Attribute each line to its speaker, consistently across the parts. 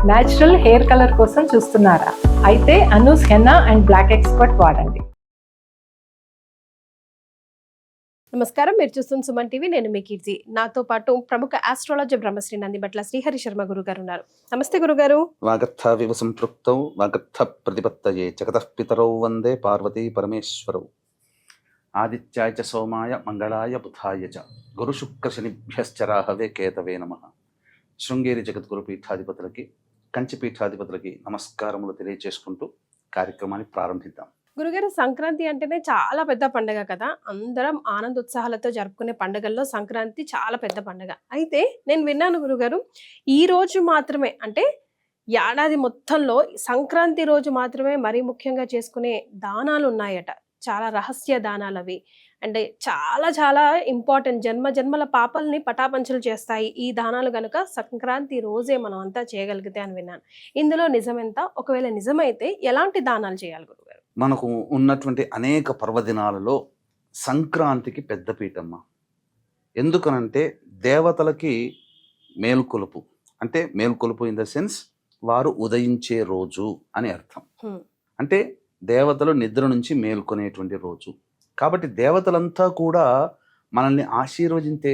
Speaker 1: Natural hair colour కోసం చూస్తున్నారా? అయితే Anu's henna and black expert వాడండి.
Speaker 2: నమస్కారం, మీరు చూస్తున్న సుమన్ టీవీ. నేను మీ కీర్తి. నాతో పాటు ప్రముఖ ఆస్ట్రాలజర్ బ్రహ్మశ్రీ నందిబట్ల శ్రీహరి శర్మ గురుగారు ఉన్నారు. నమస్తే గురుగారు.
Speaker 3: వాగర్థావివ సంపృక్తౌ వాగర్థ ప్రతిపత్తయే జగతః పితరౌ వందే పార్వతీ పరమేశ్వరౌ. ఆదిత్యాయ చ సోమాయ మంగళాయ బుధాయ చ గురుశుక్రశనిభ్యశ్చ రాహవే కేతవే నమః. శృంగేరి జగద్గురు పీఠాధిపతులకి, కంచి పీఠాధిపతులకి నమస్కారములు తెలియజేసుకుంటూ కార్యక్రమాన్ని ప్రారంభిద్దాం.
Speaker 2: గురుగారు, సంక్రాంతి అంటేనే చాలా పెద్ద పండుగ కదా. అందరం ఆనందోత్సాహాలతో జరుపుకునే పండుగల్లో సంక్రాంతి చాలా పెద్ద పండుగ. అయితే నేను విన్నాను గురుగారు, ఈ రోజు మాత్రమే, అంటే ఏడాది మొత్తంలో సంక్రాంతి రోజు మాత్రమే మరీ ముఖ్యంగా చేసుకునే దానాలు ఉన్నాయట. చాలా రహస్య దానాలు అవి. అంటే చాలా చాలా ఇంపార్టెంట్, జన్మ జన్మల పాపల్ని పటాపంచలు చేస్తాయి ఈ దానాలు గనుక సంక్రాంతి రోజే మనం అంతా చేయగలిగితే అని విన్నాను. ఇందులో నిజమెంత? ఒకవేళ నిజమైతే ఎలాంటి దానాలు చేయాలి గురుగారు?
Speaker 3: మనకు ఉన్నటువంటి అనేక పర్వదినాలలో సంక్రాంతికి పెద్దపీటమ్మ. ఎందుకనంటే దేవతలకి మేల్కొలుపు, అంటే మేల్కొలుపు ఇన్ ద సెన్స్ వారు ఉదయించే రోజు అని అర్థం. అంటే దేవతలు నిద్ర నుంచి మేల్కొనేటువంటి రోజు. కాబట్టి దేవతలంతా కూడా మనల్ని ఆశీర్వదించే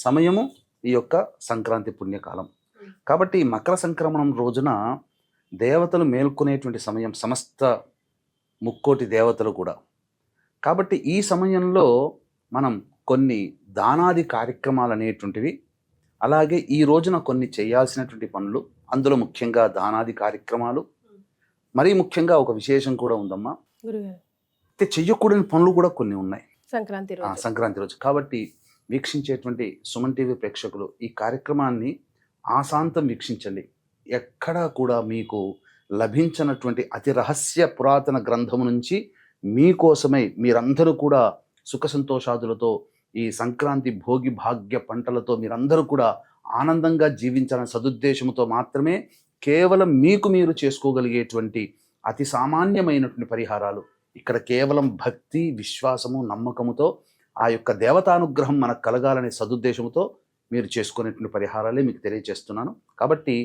Speaker 3: సమయము ఈ యొక్క సంక్రాంతి పుణ్యకాలం. కాబట్టి ఈ మకర సంక్రమణం రోజున దేవతలు మేల్కొనేటువంటి సమయం, సమస్త ముక్కోటి దేవతలు కూడా. కాబట్టి ఈ సమయంలో మనం కొన్ని దానాది కార్యక్రమాలు అనేటువంటివి, అలాగే ఈ రోజున కొన్ని చేయాల్సినటువంటి పనులు, అందులో ముఖ్యంగా దానాది కార్యక్రమాలు, మరీ ముఖ్యంగా ఒక విశేషం కూడా ఉందమ్మా. అయితే చెయ్యకూడని పనులు కూడా కొన్ని ఉన్నాయి సంక్రాంతి రోజు. కాబట్టి వీక్షించేటువంటి సుమన్ టీవీ ప్రేక్షకులు ఈ కార్యక్రమాన్ని ఆశాంతం వీక్షించండి. ఎక్కడా కూడా మీకు లభించినటువంటి అతి రహస్య పురాతన గ్రంథము నుంచి మీకోసమై మీరందరూ కూడా సుఖ సంతోషాదులతో ఈ సంక్రాంతి భోగి భాగ్య పంటలతో మీరందరూ కూడా ఆనందంగా జీవించాలనే సదుద్దేశంతో మాత్రమే కేవలం మీకు మీరు చేసుకోగలిగేటువంటి అతి సామాన్యమైనటువంటి పరిహారాలు ఇక్కడ కేవలం భక్తి, విశ్వాసము, నమ్మకముతో ఆ యొక్క దేవతానుగ్రహం మనకు కలగాలనే సదుద్దేశంతో మీరు చేసుకునేటువంటి పరిహారాలే మీకు తెలియజేస్తున్నాను. కాబట్టి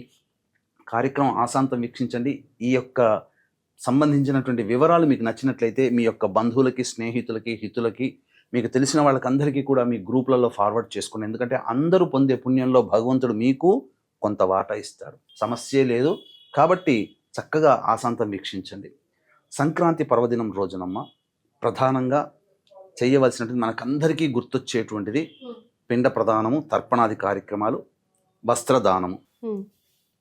Speaker 3: కార్యక్రమం ఆశాంతం వీక్షించండి. ఈ యొక్క సంబంధించినటువంటి వివరాలు మీకు నచ్చినట్లయితే మీ యొక్క బంధువులకి, స్నేహితులకి, హితులకి, మీకు తెలిసిన వాళ్ళకందరికీ కూడా మీ గ్రూపులలో ఫార్వర్డ్ చేసుకోండి. ఎందుకంటే అందరూ పొందే పుణ్యంలో భగవంతుడు మీకు కొంత వాటా ఇస్తాడు, సమస్యే లేదు. కాబట్టి చక్కగా ఆశాంతం వీక్షించండి. సంక్రాంతి పర్వదినం రోజునమ్మ ప్రధానంగా చేయవలసినటువంటి మనకందరికీ గుర్తొచ్చేటువంటిది పిండ ప్రదానము, తర్పణాది కార్యక్రమాలు, వస్త్రదానము,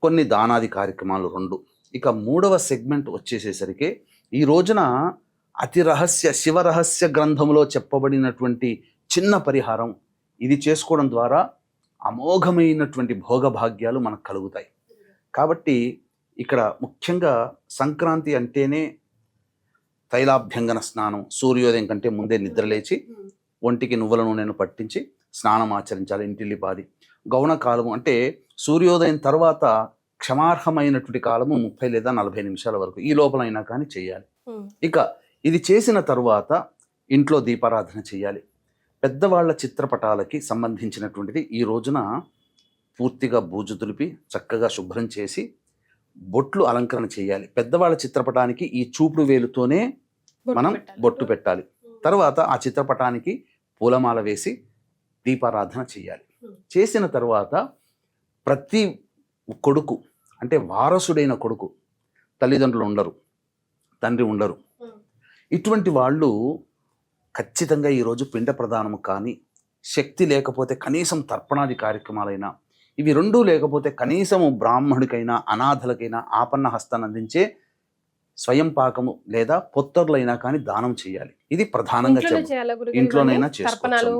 Speaker 3: కొన్ని దానాది కార్యక్రమాలు 2. ఇక 3వ సెగ్మెంట్ వచ్చేసేసరికి ఈ రోజున అతి రహస్య శివరహస్య గ్రంథంలో చెప్పబడినటువంటి చిన్న పరిహారం. ఇది చేసుకోవడం ద్వారా అమోఘమైనటువంటి భోగభాగ్యాలు మనకు కలుగుతాయి. కాబట్టి ఇక్కడ ముఖ్యంగా సంక్రాంతి అంటేనే తైలాభ్యంగన స్నానం, సూర్యోదయం కంటే ముందే నిద్రలేచి ఒంటికి నువ్వుల నూనెను పట్టించి స్నానం ఆచరించాలి. ఇంటిల్లిపాది గౌణ కాలము, అంటే సూర్యోదయం తర్వాత క్షమార్హమైనటువంటి కాలము 30 లేదా 40 నిమిషాల వరకు, ఈ లోపలైనా కానీ చేయాలి. ఇక ఇది చేసిన తర్వాత ఇంట్లో దీపారాధన చేయాలి. పెద్దవాళ్ల చిత్రపటాలకి సంబంధించినటువంటిది ఈ రోజున పూర్తిగా బూజు దులిపి చక్కగా శుభ్రం చేసి బొట్లు అలంకరణ చేయాలి. పెద్దవాళ్ళ చిత్రపటానికి ఈ చూపుడు వేలుతోనే మనం బొట్టు పెట్టాలి. తర్వాత ఆ చిత్రపటానికి పూలమాల వేసి దీపారాధన చేయాలి. చేసిన తర్వాత ప్రతి కొడుకు, అంటే వారసుడైన కొడుకు, తల్లిదండ్రులు ఉండరు, తండ్రి ఉండరు, ఇటువంటి వాళ్ళు ఖచ్చితంగా ఈరోజు పిండ ప్రదానము కానీ, శక్తి లేకపోతే కనీసం తర్పణాది కార్యక్రమాలైనా, ఇవి 2 లేకపోతే కనీసము బ్రాహ్మణుడికైనా, అనాథలకైనా ఆపన్న హస్తాన్ని అందించే స్వయం పాకము లేదా పొత్తర్లైనా కానీ దానం చేయాలి. ఇది ప్రధానంగా ఇంట్లోనైనా చేసుకోవచ్చు.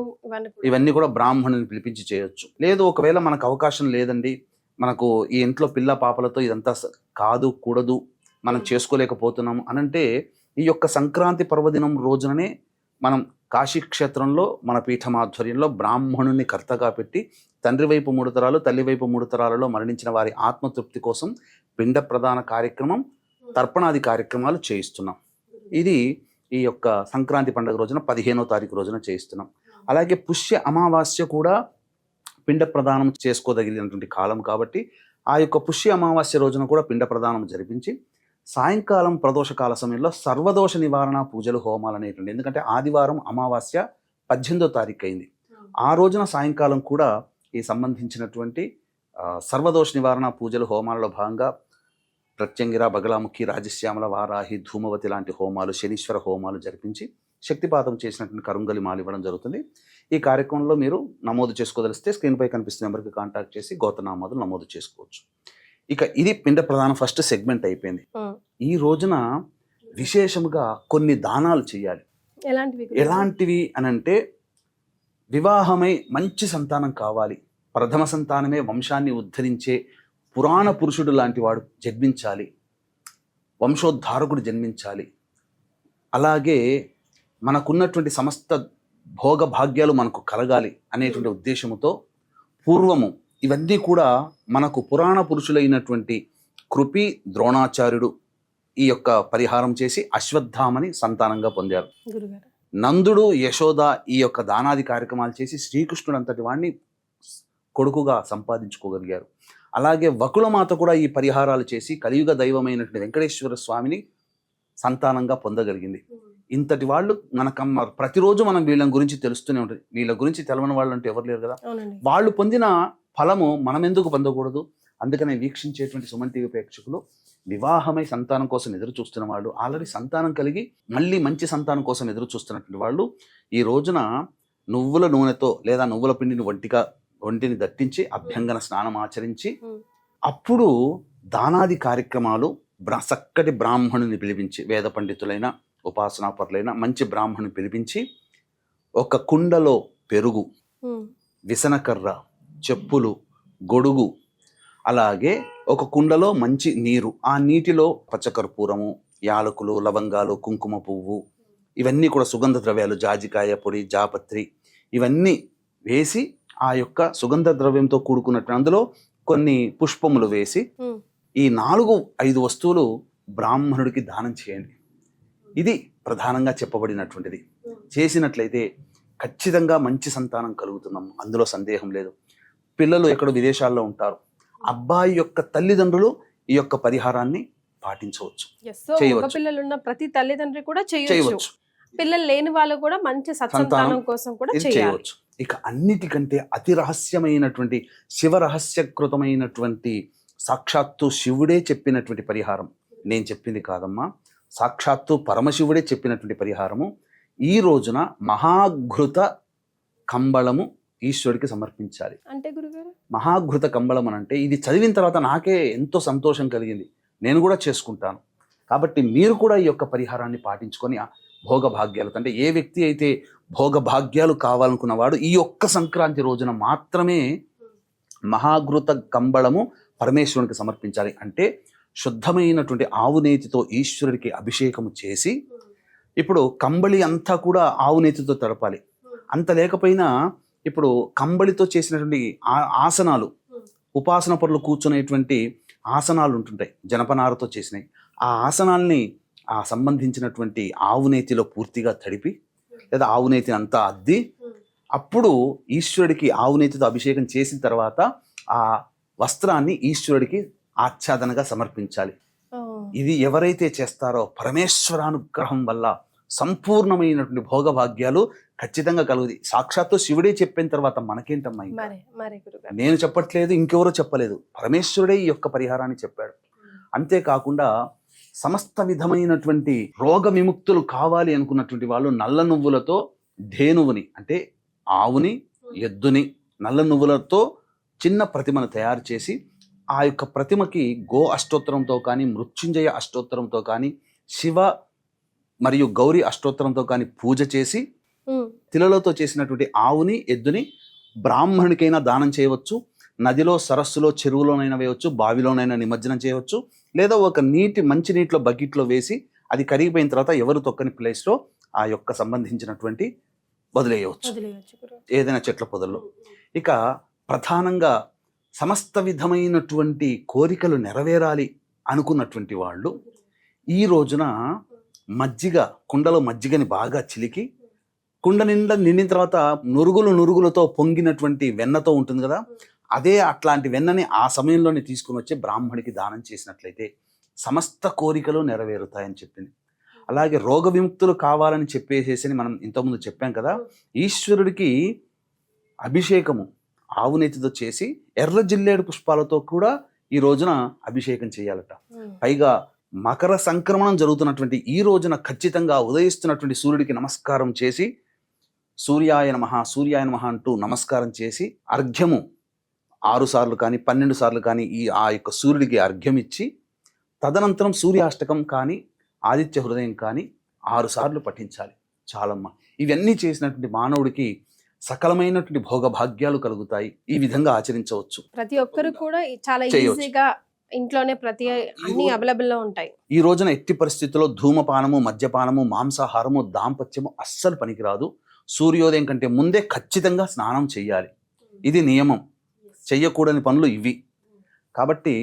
Speaker 3: ఇవన్నీ కూడా బ్రాహ్మణుని పిలిపించి చేయొచ్చు. లేదు ఒకవేళ మనకు అవకాశం లేదండి, మనకు ఈ ఇంట్లో పిల్ల పాపలతో ఇదంతా కాదు, కూడదు, మనం చేసుకోలేకపోతున్నాము అనంటే ఈ యొక్క సంక్రాంతి పర్వదినం రోజుననే మనం కాశీక్షేత్రంలో మన పీఠమాధ్వర్యంలో బ్రాహ్మణుని కర్తగా పెట్టి తండ్రి వైపు 3 తరాలు, తల్లి వైపు 3 తరాలలో మరణించిన వారి ఆత్మతృప్తి కోసం పిండ ప్రదాన కార్యక్రమం, తర్పణాది కార్యక్రమాలు చేయిస్తున్నాం. ఇది ఈ యొక్క సంక్రాంతి పండుగ రోజున 15వ తారీఖు రోజున చేయిస్తున్నాం. అలాగే పుష్య అమావాస్య కూడా పిండ ప్రదానం చేసుకోదగినటువంటి కాలం కాబట్టి ఆ యొక్క పుష్య అమావాస్య రోజున కూడా పిండ ప్రదానం జరిపించి సాయంకాలం ప్రదోషకాల సమయంలో సర్వదోష నివారణ పూజలు హోమాలు అనేటువంటి, ఎందుకంటే ఆదివారం అమావాస్య 18వ తారీఖు అయింది. ఆ రోజున సాయంకాలం కూడా ఈ సంబంధించినటువంటి సర్వదోష నివారణ పూజలు హోమాలలో భాగంగా ప్రత్యంగిర, బగలాముఖి, రాజశ్యామల, వారాహి, ధూమవతి లాంటి హోమాలు, శనీశ్వర హోమాలు జరిపించి శక్తిపాతం చేసినటువంటి కరుంగలి మాలు ఇవ్వడం జరుగుతుంది. ఈ కార్యక్రమంలో మీరు నమోదు చేసుకోదలిస్తే స్క్రీన్పై కనిపిస్తున్న నెంబర్కి కాంటాక్ట్ చేసి గోత్రనామాదులు నమోదు చేసుకోవచ్చు. ఇక ఇది పిండ ప్రధాన ఫస్ట్ సెగ్మెంట్ అయిపోయింది. ఈ రోజున విశేషముగా కొన్ని దానాలు చేయాలి. ఎలాంటివి అని అంటే, వివాహమై మంచి సంతానం కావాలి, ప్రథమ సంతానమే వంశాన్ని ఉద్ధరించే పురాణ పురుషుడు లాంటి వాడు జన్మించాలి, వంశోద్ధారకుడు జన్మించాలి, అలాగే మనకున్నటువంటి సమస్త భోగ భాగ్యాలు మనకు కలగాలి అనేటువంటి ఉద్దేశంతో పూర్వము ఇవన్నీ కూడా మనకు పురాణ పురుషులైనటువంటి కృపి, ద్రోణాచార్యుడు ఈ యొక్క పరిహారం చేసి అశ్వత్థామని సంతానంగా పొందారు. నందుడు, యశోద ఈ యొక్క దానాది కార్యక్రమాలు చేసి శ్రీకృష్ణుడు అంతటి వాడిని కొడుకుగా సంపాదించుకోగలిగారు. అలాగే వకులమాత కూడా ఈ పరిహారాలు చేసి కలియుగ దైవమైనటువంటి వెంకటేశ్వర స్వామిని సంతానంగా పొందగలిగింది. ఇంతటి వాళ్ళు మనకమ్మ ప్రతిరోజు మనం వీళ్ళ గురించి తెలుస్తూనే ఉంటుంది. వీళ్ళ గురించి తెలవని వాళ్ళు అంటే ఎవరు లేరు కదా. వాళ్ళు పొందిన ఫలము మనం ఎందుకు పొందకూడదు? అందుకనే వీక్షించేటువంటి సుమన్ టీవీ ప్రేక్షకులు వివాహమై సంతానం కోసం ఎదురు చూస్తున్న వాళ్ళు, ఆల్రెడీ సంతానం కలిగి మళ్ళీ మంచి సంతానం కోసం ఎదురు చూస్తున్నటువంటి వాళ్ళు ఈ రోజున నువ్వుల నూనెతో లేదా నువ్వుల పిండిని ఒంటిని దట్టించి అభ్యంగన స్నానం ఆచరించి అప్పుడు దానాది కార్యక్రమాలు చక్కటి బ్రాహ్మణుని పిలిపించి, వేద పండితులైన ఉపాసనాపరులైన మంచి బ్రాహ్మణుని పిలిపించి ఒక కుండలో పెరుగు, విసనకర్ర, చెప్పులు, గొడుగు, అలాగే ఒక కుండలో మంచి నీరు, ఆ నీటిలో పచ్చకర్పూరము, యాలకులు, లవంగాలు, కుంకుమ పువ్వు, ఇవన్నీ కూడా సుగంధ ద్రవ్యాలు, జాజికాయ పొడి, జాపత్రి, ఇవన్నీ వేసి ఆ యొక్క సుగంధ ద్రవ్యంతో కూడుకున్నట్టు అందులో కొన్ని పుష్పములు వేసి ఈ 4-5 వస్తువులు బ్రాహ్మణుడికి దానం చేయండి. ఇది ప్రధానంగా చెప్పబడినటువంటిది. చేసినట్లయితే ఖచ్చితంగా మంచి సంతానం కలుగుతున్నాం, అందులో సందేహం లేదు. పిల్లలు ఎక్కడో విదేశాల్లో ఉంటారు, అబ్బాయి యొక్క తల్లిదండ్రులు ఈ యొక్క పరిహారాన్ని పాటించవచ్చు, చేయవచ్చు.
Speaker 2: పిల్లలున్న ప్రతి తల్లిదండ్రి కూడా చేయవచ్చు. పిల్లలు లేని వాళ్ళు కూడా మంచి సత్సంతానం కోసం కూడా చేయవచ్చు.
Speaker 3: ఇక అన్నిటికంటే అతి రహస్యమైనటువంటి శివరహస్యకృతమైనటువంటి సాక్షాత్తు శివుడే చెప్పినటువంటి పరిహారం, నేను చెప్పింది కాదమ్మా, సాక్షాత్తు పరమశివుడే చెప్పినటువంటి పరిహారము. ఈ రోజున మహాఘృత కంబళము ఈశ్వరుడికి సమర్పించాలి. అంటే గురుగారు మహాఘృత కంబళం అని అంటే, ఇది చదివిన తర్వాత నాకే ఎంతో సంతోషం కలిగింది, నేను కూడా చేసుకుంటాను. కాబట్టి మీరు కూడా ఈ యొక్క పరిహారాన్ని పాటించుకొని భోగభాగ్యాలు, అంటే ఏ వ్యక్తి అయితే భోగభాగ్యాలు కావాలనుకున్నవాడు ఈ ఒక్క సంక్రాంతి రోజున మాత్రమే మహాఘృత కంబళము పరమేశ్వరునికి సమర్పించాలి. అంటే శుద్ధమైనటువంటి ఆవు నేతితో ఈశ్వరుడికి అభిషేకము చేసి, ఇప్పుడు కంబళి అంతా కూడా ఆవు నేతితో తడపాలి. అంత లేకపోయినా ఇప్పుడు కంబళితో చేసినటువంటి ఆసనాలు, ఉపాసన పరులు కూర్చునేటువంటి ఆసనాలు ఉంటుంటాయి, జనపనారతో చేసినాయి. ఆ ఆసనాల్ని ఆ సంబంధించినటువంటి ఆవు నేతిలో పూర్తిగా తడిపి, లేదా ఆవు నేతిని అంతా అద్ది, అప్పుడు ఈశ్వరుడికి ఆవు నేతితో అభిషేకం చేసిన తర్వాత ఆ వస్త్రాన్ని ఈశ్వరుడికి ఆచ్ఛాదనగా సమర్పించాలి. ఇది ఎవరైతే చేస్తారో పరమేశ్వరానుగ్రహం వల్ల సంపూర్ణమైనటువంటి భోగభాగ్యాలు ఖచ్చితంగా కలుగుతాయి. సాక్షాత్తు శివుడే చెప్పిన తర్వాత మనకేంటమ్మా, నేను చెప్పట్లేదు, ఇంకెవరో చెప్పలేదు, పరమేశ్వరుడే ఈ యొక్క పరిహారాన్ని చెప్పాడు. అంతేకాకుండా సమస్త విధమైనటువంటి రోగ విముక్తులు కావాలి అనుకున్నటువంటి వాళ్ళు నల్ల నువ్వులతో ధేనువుని, అంటే ఆవుని, ఎద్దుని నల్ల నువ్వులతో చిన్న ప్రతిమను తయారు చేసి, ఆ యొక్క ప్రతిమకి గో అష్టోత్తరంతో కానీ, మృత్యుంజయ అష్టోత్తరంతో కానీ, శివ మరియు గౌరీ అష్టోత్తరంతో కానీ పూజ చేసి, తిలలతో చేసినటువంటి ఆవుని, ఎద్దుని బ్రాహ్మణునికైనా దానం చేయవచ్చు, నదిలో, సరస్సులో, చెరువులోనైనా వేయవచ్చు, బావిలోనైనా నిమజ్జనం చేయవచ్చు, లేదా ఒక మంచి నీటిలో బకెట్లో వేసి అది కరిగిపోయిన తర్వాత ఎవరు తొక్కని ప్లేస్లో ఆ యొక్క సంబంధించినటువంటి వదిలేయవచ్చు, ఏదైనా చెట్ల పొదల్లో. ఇక ప్రధానంగా సమస్త విధమైనటువంటి కోరికలు నెరవేరాలి అనుకున్నటువంటి వాళ్ళు ఈ రోజున మజ్జిగ, కుండలో మజ్జిగని బాగా చిలికి, కుండ నిండిన తర్వాత నురుగులతో పొంగినటువంటి వెన్నతో ఉంటుంది కదా, అదే అట్లాంటి వెన్నని ఆ సమయంలోనే తీసుకుని వచ్చి బ్రాహ్మడికి దానం చేసినట్లయితే సమస్త కోరికలు నెరవేరుతాయని చెప్పింది. అలాగే రోగ విముక్తులు కావాలని చెప్పేసేసి మనం ఇంతకుముందు చెప్పాం కదా, ఈశ్వరుడికి అభిషేకము ఆవు నెత్తితో చేసి ఎర్ర జిల్లేడు పుష్పాలతో కూడా ఈ రోజున అభిషేకం చేయాలట. పైగా మకర సంక్రమణం జరుగుతున్నటువంటి ఈ రోజున ఖచ్చితంగా ఉదయిస్తున్నటువంటి సూర్యుడికి నమస్కారం చేసి సూర్యాయ నమః సూర్యాయ నమః అంటూ నమస్కారం చేసి అర్ఘ్యము 6 సార్లు కానీ 12 సార్లు కానీ ఆ యొక్క సూర్యుడికి అర్ఘ్యం ఇచ్చి తదనంతరం సూర్యాష్టకం కానీ ఆదిత్య హృదయం కానీ 6 సార్లు పఠించాలి. చాలమ్మ. ఇవన్నీ చేసినటువంటి మానవుడికి సకలమైనటువంటి భోగభాగ్యాలు కలుగుతాయి. ఈ విధంగా ఆచరించవచ్చు.
Speaker 2: ప్రతి ఒక్కరు కూడా చాలా
Speaker 3: చేయవచ్చు.
Speaker 2: ఈజీగా ఇంట్లోనే అన్ని అవైలబుల్ లో ఉంటాయి.
Speaker 3: ఈ రోజున ఎట్టి పరిస్థితుల్లో ధూమపానము, మద్యపానము, మాంసాహారము, దాంపత్యము అస్సలు పనికిరాదు. సూర్యోదయం కంటే ముందే ఖచ్చితంగా స్నానం చేయాలి. ఇది నియమం. చెయ్యకూడని పనులు ఇవి. కాబట్టి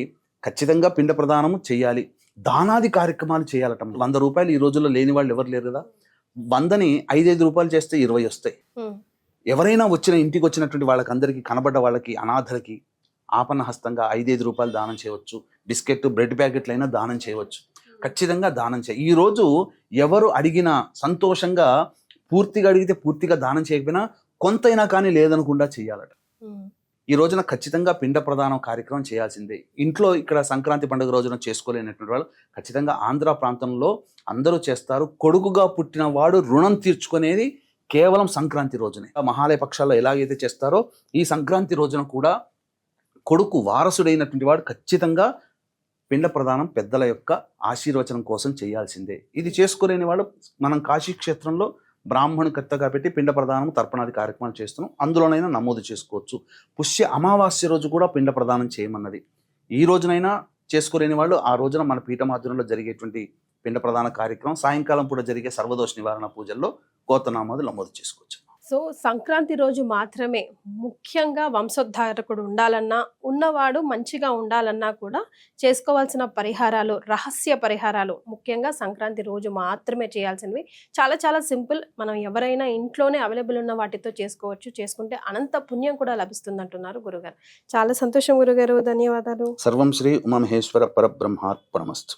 Speaker 3: ఖచ్చితంగా పిండ ప్రదానము చేయాలి. దానాది కార్యక్రమాలు చేయాలట. 100 రూపాయలు ఈ రోజుల్లో లేని వాళ్ళు ఎవరు లేరు కదా. 100ని 5-5 రూపాయలు చేస్తే 20 వస్తాయి. ఎవరైనా ఇంటికి వచ్చినటువంటి వాళ్ళకి అందరికీ కనబడ్డ వాళ్ళకి అనాథలకి ఆపన్న హస్తంగా 5-5 రూపాయలు దానం చేయవచ్చు. బిస్కెట్ బ్రెడ్ ప్యాకెట్లు అయినా దానం చేయవచ్చు. ఖచ్చితంగా దానం చేయ. ఈ రోజు ఎవరు అడిగినా సంతోషంగా, పూర్తిగా అడిగితే పూర్తిగా దానం చేయకపోయినా కొంతైనా కానీ లేదనకుండా చేయాలట. ఈ రోజున ఖచ్చితంగా పిండ ప్రదానం కార్యక్రమం చేయాల్సిందే. ఇంట్లో ఇక్కడ సంక్రాంతి పండుగ రోజున చేసుకోలేనటువంటి వాళ్ళు ఖచ్చితంగా ఆంధ్ర ప్రాంతంలో అందరూ చేస్తారు. కొడుకుగా పుట్టిన వాడు రుణం తీర్చుకునేది కేవలం సంక్రాంతి రోజునే. మహాలయ పక్షాల్లో ఎలాగైతే చేస్తారో ఈ సంక్రాంతి రోజున కూడా కొడుకు వారసుడైనటువంటి వాడు ఖచ్చితంగా పిండ ప్రదానం పెద్దల యొక్క ఆశీర్వచనం కోసం చేయాల్సిందే. ఇది చేసుకోలేని వాడు మనం కాశీ క్షేత్రంలో బ్రాహ్మణుకర్తగా పెట్టి పిండ ప్రదానం తర్పణాది కార్యక్రమాలు చేస్తున్నాం. అందులోనైనా నమోదు చేసుకోవచ్చు. పుష్య అమావాస్య రోజు కూడా పిండ ప్రదానం చేయమన్నది. ఈ రోజునైనా చేసుకోలేని వాళ్ళు ఆ రోజున మన పీఠమాధ్యంలో జరిగేటువంటి పిండ ప్రదాన కార్యక్రమం, సాయంకాలం పూట జరిగే సర్వదోష నివారణ పూజల్లో గోత్రనామాలు నమోదు చేసుకోవచ్చు.
Speaker 2: సో సంక్రాంతి రోజు మాత్రమే ముఖ్యంగా వంశోద్ధారకుడు ఉండాలన్నా, ఉన్నవాడు మంచిగా ఉండాలన్నా కూడా చేసుకోవాల్సిన పరిహారాలు, రహస్య పరిహారాలు ముఖ్యంగా సంక్రాంతి రోజు మాత్రమే చేయాల్సినవి. చాలా చాలా సింపుల్. మనం ఎవరైనా ఇంట్లోనే అవైలబుల్ ఉన్న వాటితో చేసుకోవచ్చు. చేసుకుంటే అనంత పుణ్యం కూడా లభిస్తుంది అంటున్నారు గురుగారు. చాలా సంతోషం గురుగారు. ధన్యవాదాలు.
Speaker 3: సర్వం శ్రీ ఉమామహేశ్వర పరబ్రహ్మార్పణమస్తు.